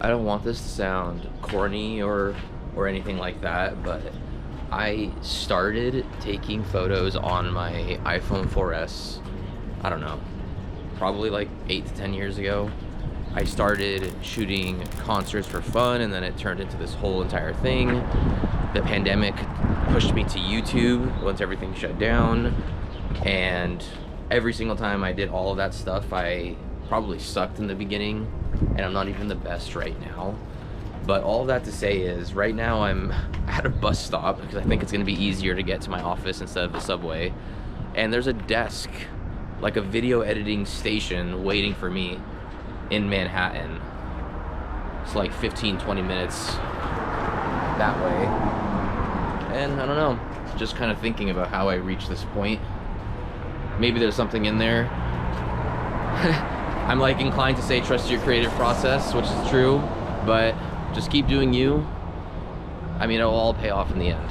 don't want this to sound corny or anything like that, but I started taking photos on my iPhone 4S, I don't know, probably like 8 to 10 years ago. I started shooting concerts for fun, and then it turned into this whole entire thing. The pandemic pushed me to YouTube once everything shut down, and every single time I did all of that stuff, I probably sucked in the beginning, and I'm not even the best right now. But all of that to say is, right now I'm at a bus stop because I think it's gonna be easier to get to my office instead of the subway. And there's a desk, like a video editing station, waiting for me in Manhattan. It's like 15-20 minutes that way. And I don't know, just kind of thinking about how I reached this point. Maybe there's something in there. I'm like inclined to say trust your creative process, which is true, but just keep doing you. I mean, it'll all pay off in the end.